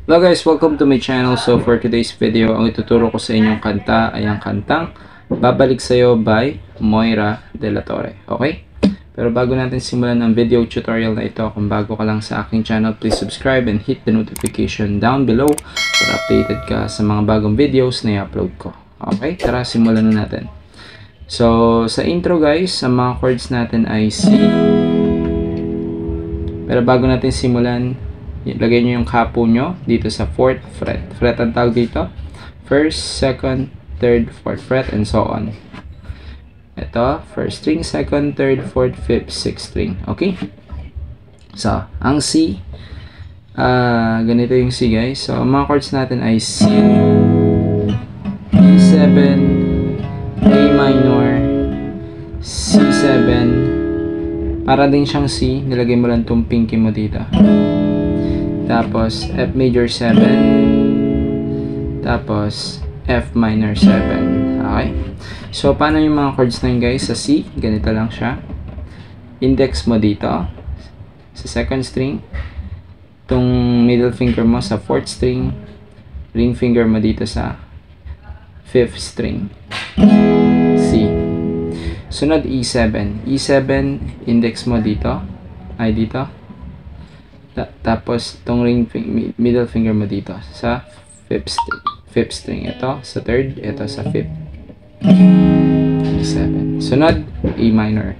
Hello guys, welcome to my channel. So for today's video, ang ituturo ko sa inyong kanta ay ang kantang Babalik Sa'yo by Moira De La Torre. Okay? Pero bago natin simulan ang video tutorial na ito, kung bago ka lang sa aking channel, please subscribe and hit the notification down below para updated ka sa mga bagong videos na i-upload ko. Okay? Tara, simulan na natin. So sa intro guys, ang mga chords natin ay C. Pero bago natin simulan, lagay nyo yung kapo nyo dito sa 4th fret. Fret ang tawag dito. 1st, 2nd, 3rd, 4th fret, and so on. Ito, 1st string, 2nd, 3rd, 4th, 5th, 6th string. Okay? So, ang C, ganito yung C guys. So, ang mga chords natin ay C, E7, A minor, C7. Para din siyang C, nilagay mo lang itong pinky mo dito. Tapos F major 7. Tapos F minor 7. Okay? So, paano yung mga chords na yun guys? Sa C, ganito lang siya. Index mo dito sa 2nd string. Itong middle finger mo sa 4th string. Ring finger mo dito sa 5th string. C. Sunod E7. E7, index mo dito. Ay, dito. Tapos itong middle finger mo dito sa 5th string. Ito sa 3rd, ito sa 5th. E7. Sunod, A minor.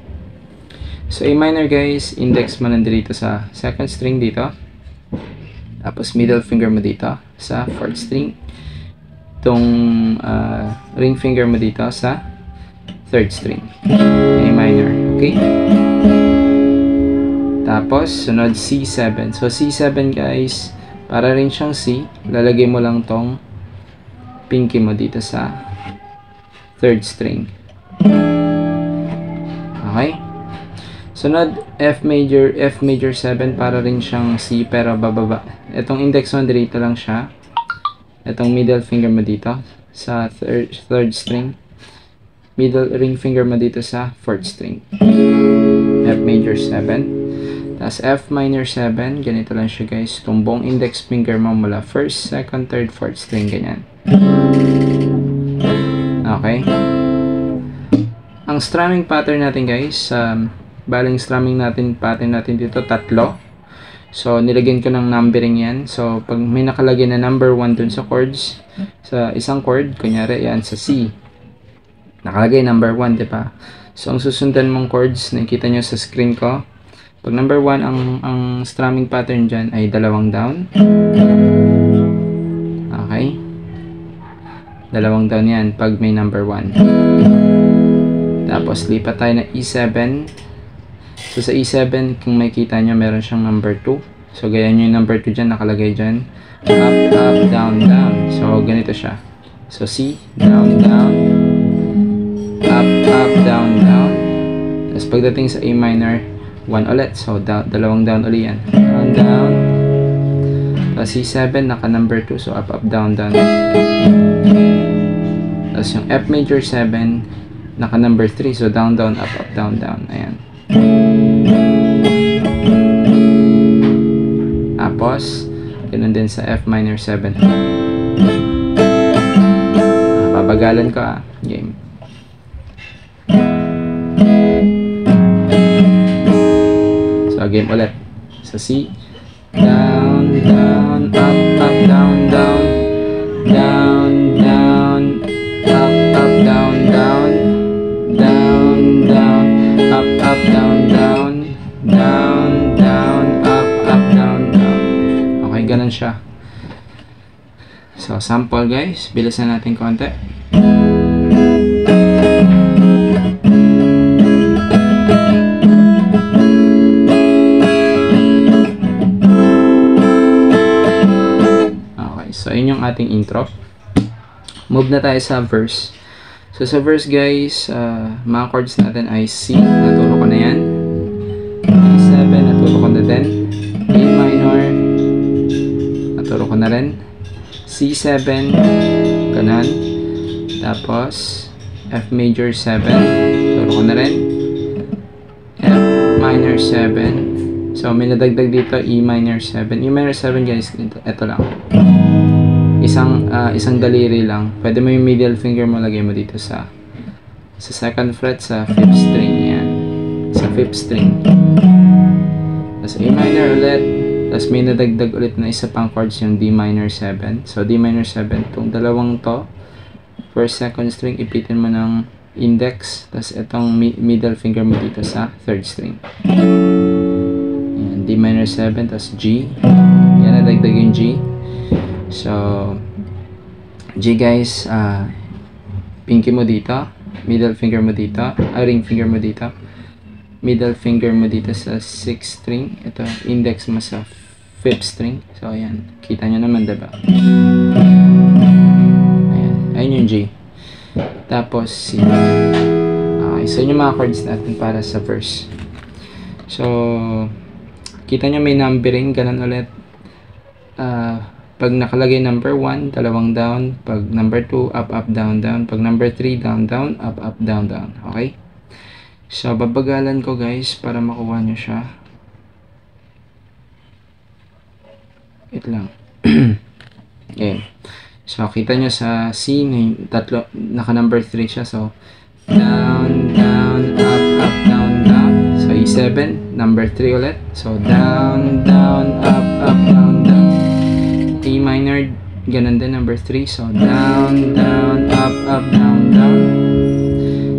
So A minor guys, index mo nandito sa 2nd string dito. Tapos middle finger mo dito sa 4th string. Itong ring finger mo dito sa 3rd string. A minor. Okay? Tapos, sunod C7. So, C7 guys, para rin siyang C, lalagay mo lang tong pinky mo dito sa 3rd string. Okay? Sunod, F major 7, para rin siyang C, pero bababa. Itong index mo, dito lang siya. Itong middle finger mo dito sa 3rd string. Middle ring finger mo dito sa 4th string. F major 7. Tapos F minor 7, ganito lang siya guys. Itong buong index finger mo mula 1st, 2nd, 3rd, 4th string, ganyan. Okay? Ang strumming pattern natin guys, baling strumming pattern natin dito, 3. So, nilagyan ko ng numbering yan. So, pag may nakalagay na number 1 dun sa chords, sa isang chord, kunyari yan sa C, nakalagay number 1, diba? So, ang susundan mong chords, nakikita nyo sa screen ko, pag number 1, ang strumming pattern dyan ay 2 down. Okay? 2 down yan pag may number 1. Tapos, lipat tayo na E7. So, sa E7, kung makikita nyo, meron siyang number 2. So, gaya nyo yung number 2 dyan, nakalagay dyan. Up, up, down, down. So, ganito siya. So, C, down, down. Up, up, down, down. Tapos, pagdating sa A minor, 1 ulit. So, 2 down ulit yan. Down, down. Tapos, C7, naka number 2. So, up, up, down, down. Tapos, yung F major 7, naka number 3. So, down, down, up, up, down, down. Ayan. Tapos, ganun din sa F minor 7. Babagalan ko game. So, game ulit. Sa C. Down, down, up, up, down, down. Down, down, up, up, down, down. Down, down, up, up, down, down. Down, down, up, up, down, down. Okay, ganun siya. So, sample guys. Bilisan natin konti. So, yun yung ating intro. Move na tayo sa verse. So, sa verse guys, mga chords natin ay C. Naturo ko na yan. E7, naturo ko na din. A minor, naturo ko na rin. C7, ganun. Tapos, F major 7, naturo ko na rin. F minor 7, So, may nadagdag dito, E minor 7. E minor 7 guys, ito lang. Isang daliri lang. Pwede mo yung middle finger mo, lagay mo dito sa second fret, sa 5th string. Yan. Sa 5th string. Tapos A minor ulit. Tapos may nadagdag ulit na isa pang chords yung D minor 7. So, D minor 7. Itong dalawang to, first, second string, ipitin mo ng index. Tapos itong middle finger mo dito sa 3rd string. Yan. D minor 7, tapos G. Yan, nadagdag yung G. So, G guys, pinky mo dito, middle finger mo dito, ring finger mo dito, middle finger mo dito sa 6th string, ito, index mo sa 5th string. So, ayan, kita nyo naman, diba? Ayan yung G. Tapos, C. Okay, so yun yung mga chords natin para sa verse. So, kita nyo may numbering, ganun ulit. Pag nakalagay number 1, dalawang down. Pag number 2, up, up, down, down. Pag number 3, down, down, up, up, down, down. Okay? So, babagalan ko guys para makuha nyo siya. Wait lang. Okay. So, kita nyo sa C, tatlo, naka number 3 siya. So, down, down, up, up, down, down. So, E7, number 3 ulit. So, down, down, up, up, down, down. E minor, ganun din, number 3. So, down, down, up, up, down, down.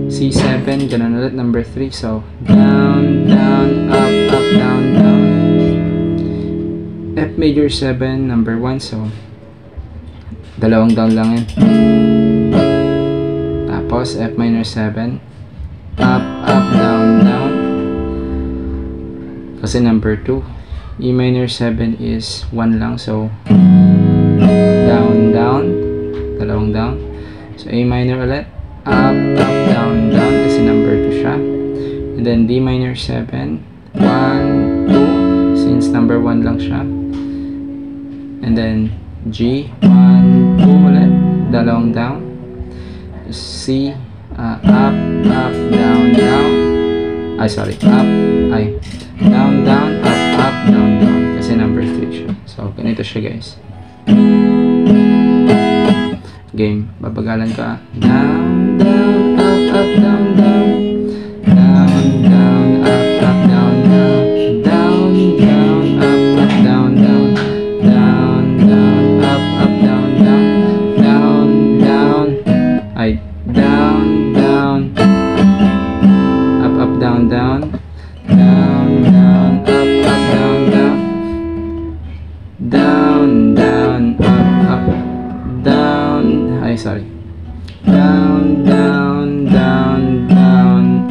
C7, ganun ulit, number 3. So, down, down, up, up, down, down. F major 7, number 1. So, dalawang down lang yan. Tapos, F minor 7. Up, up, down, down. Kasi number 2. E minor 7 is 1 lang. So, down, down. Dalawang down. So, A minor ulit. Up, up, down, down. Kasi number 2 siya. And then, D minor 7. 1, 2. Since number 1 lang siya. And then, G. 1, 2 ulit. Dalawang down. C. Up, up, down, down. Ay, sorry. Up, ay. Down, down, up, up, down, down. Kasi number 3 siya. So, ganito siya guys. Game. Babagalan ka. Down, down, up, up, down, down. Down, down, up, up, down, down. Down, down, up, up, down, down. Down, down, up, up, down, down. Down, down. Ay, down, down. Up, up, down, down. Down, down, up, up, down, down. Down, down, up, up, down. Ay, sorry. Down, down, down, down.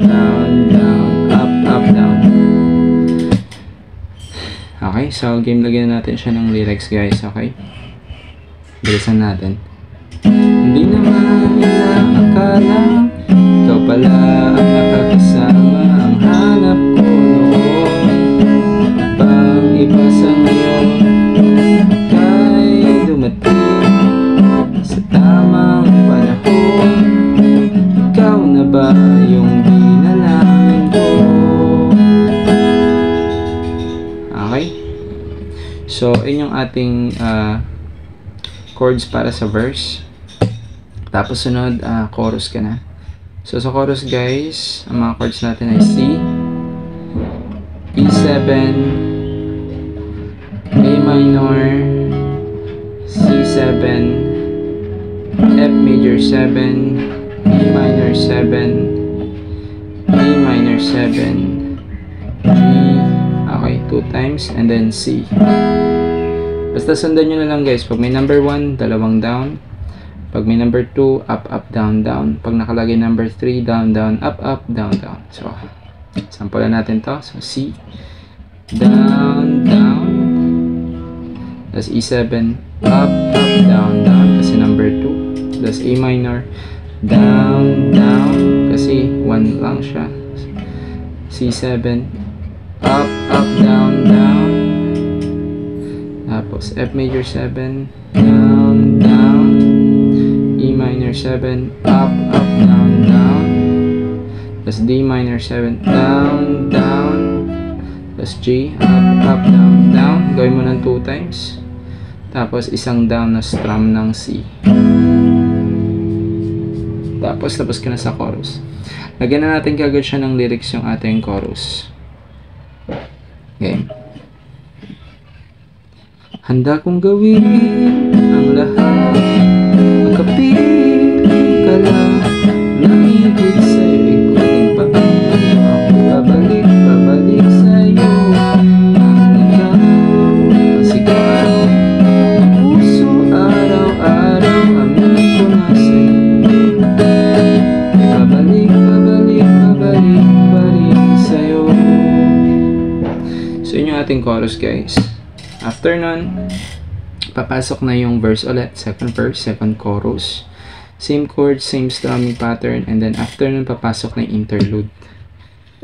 Down, down, up, up, down. Okay, so game lagyan natin siya ng lyrics guys, okay? Bilisan natin. Hindi naman nila akala ikaw pala ang makakasama, ang hanap ko noon. Bang iba sa ngayon kay dumating sa tamang panahon. Ikaw na ba yung dinalangin ko? Okay? So, yun yung ating chords para sa verse. Tapos sunod, chorus ka na. So, sa chorus guys, ang mga chords natin ay C, E7, A minor, C7, F major 7, E minor 7, A minor 7, G, okay, 2 times, and then C. Basta sundan nyo na lang guys. Pag may number 1, dalawang down. Pag may number 2, up, up, down, down. Pag nakalagay number 3, down, down, up, up, down, down. So, sampulan natin to. So, C, down, down. Tapos E7, up, up, down, down. Kasi number 2. Tapos A minor, down, down. Kasi 1 lang siya. C7, up, up, down, down. Tapos F major 7, down, down. E minor 7, up, up, down, down. Tapos D minor 7, down, down. Tapos G, up, down, down. Gawin mo ng 2 times. Tapos isang down na strum ng C. Tapos ka na sa chorus. Lagyan na natin kagad siya ng lyrics yung ating chorus. Okay. Handa kong gawin ang lahat, magkapiling ka lang, nangibig sa'yo, ikaw ang paano ako babalik sa'yo, ang ikaw, pasigaw, puso araw-araw, amin ko na sa'yo, babalik sa'yo. So yun yung ating chorus, guys. After nun, papasok na yung verse ulit. Second verse, second chorus. Same chord, same strumming pattern. And then after nun, papasok na yung interlude.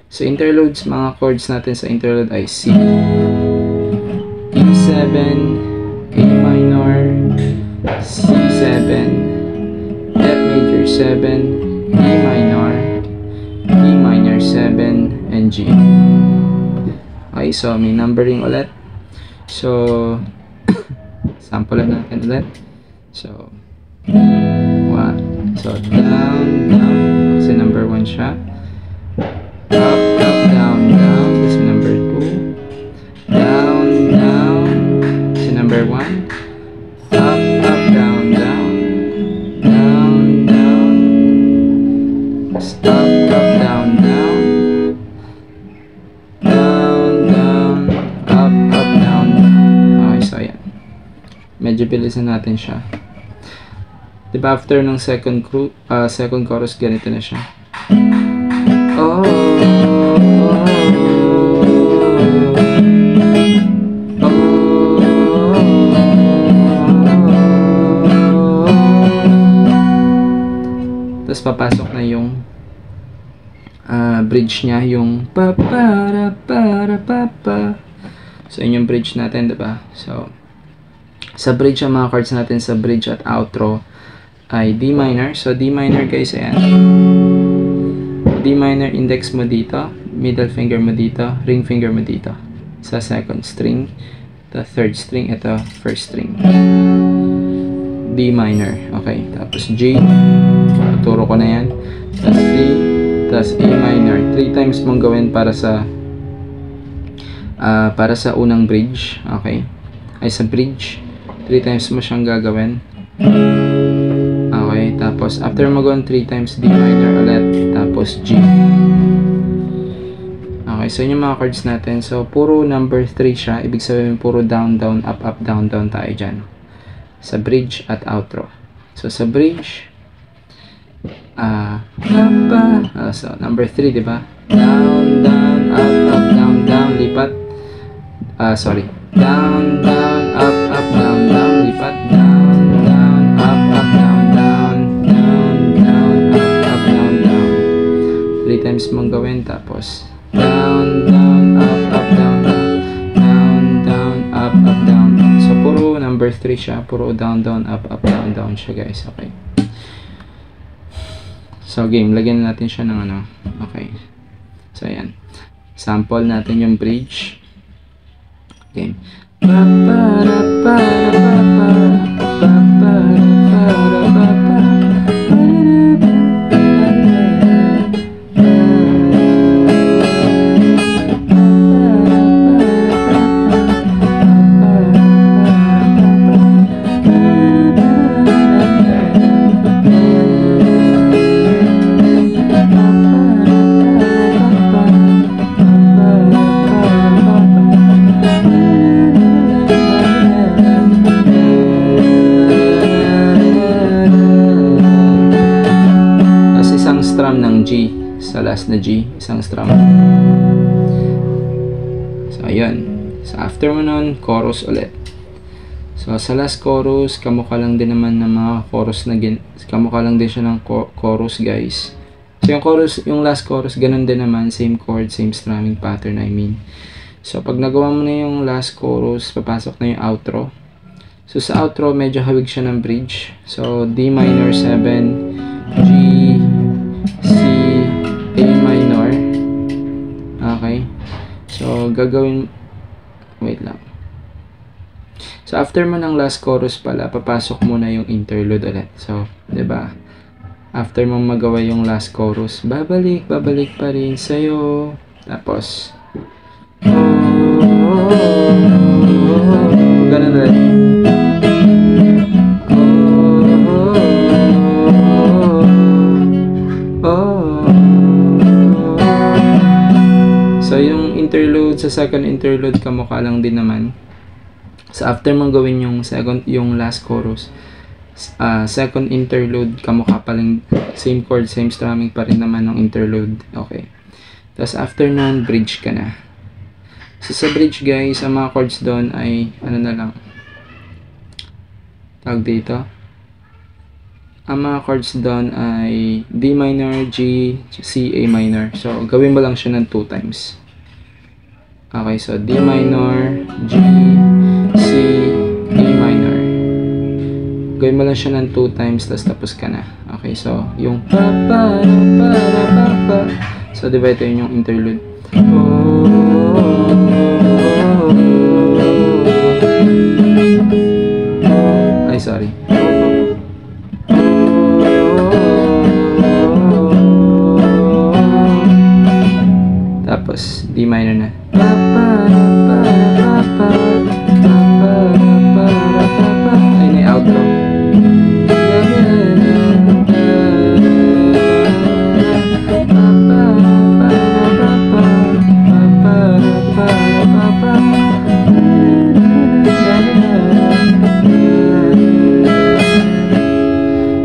So interludes, mga chords natin sa interlude ay C, E7, A minor, C7, F major 7, A minor, E minor 7, and G. Okay, so may numbering ulit. So, sample natin ulit. So, 1. So, down, kasi number 1 siya. Up, down, kasi number 2. Down, kasi number 1. Up, down. Down. Up, down. Medyo bilisan natin siya. Diba after ng second chorus, ganito na siya. Oh, tapos papasok na yung bridge niya, yung pa. So yun yung bridge natin, diba? So sa bridge, ang mga chords natin sa bridge at outro ay D minor. So D minor, guys, ayan. D minor, index mo dito, middle finger mo dito, ring finger mo dito sa second string, the third string, ito first string. D minor. Okay, tapos G, tuturo ko na yan. Tapos D, tapos A minor. 3 times mong gawin para sa unang bridge. Okay, ay sa bridge 3 times mo siyang gagawin. Okay, tapos after mo gawin 3 times D minor ulit, tapos G. Okay, so yun yung mga chords natin. So puro number 3 siya, ibig sabihin puro down, up, down tayo dyan sa bridge at outro. So sa bridge, so number 3, diba? Down, up, down, lipat. Down, up, down, lipat. Down, up, down, up, down. 3 times mong gawin, tapos down, up, down, down. So puro number 3 siya, puro down, up, down siya, guys. Okay. So game, lagyan natin siya ng ano. Okay. So ayan. Sample natin yung bridge. Game. Ng G sa last na G, isang strum. So ayun. So after mo nun, chorus ulit. So sa last chorus, kamukha lang din naman ng mga chorus na kamukha lang din siya ng chorus, guys. So yung last chorus, ganun din naman, same chord, same strumming pattern, I mean. So pag nagawa mo na yung last chorus, papasok na yung outro. So sa outro, medyo hawig siya ng bridge. So D minor 7, G, C, A minor. Okay. So, gagawin, wait lang. So, after mo ng last chorus pala, papasok muna yung interlude ulit. So, 'di ba? After mo magawa yung last chorus, babalik pa rin sa'yo. Tapos, ganun ulit. So, yung interlude, sa second interlude, kamukha lang din naman. So, after mong gawin yung last chorus, second interlude, kamukha pa rin, same chord, same strumming pa rin naman ng interlude. Okay. Tapos, after nun, bridge ka na. So, sa bridge, guys, ang mga chords doon ay, ano na lang, tawag dito. Ang mga chords doon ay D minor, G, C, A minor. So, gawin mo lang siya ng 2 times. Okay, so D minor, G, C, A minor. Gawin mo lang siya ng 2 times, tapos ka na. Okay, so yung pa. So, diba ito yung interlude. Ay, sorry. Tapos, D minor na. Ayun yung outro.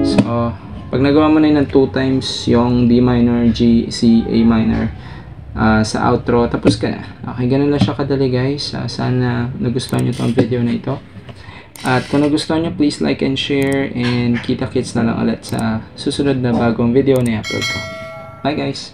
So, pag nagawa mo na yun ng 2 times, yung D minor, G, C, A minor, sa outro, tapos ka na. Okay, ganun lang siya kadali, guys. Sana nagustuhan nyo itong video na ito. At kung nagustuhan nyo, please like and share, and kita-kits na lang ulit sa susunod na bagong video na i-upload ko. Bye, guys!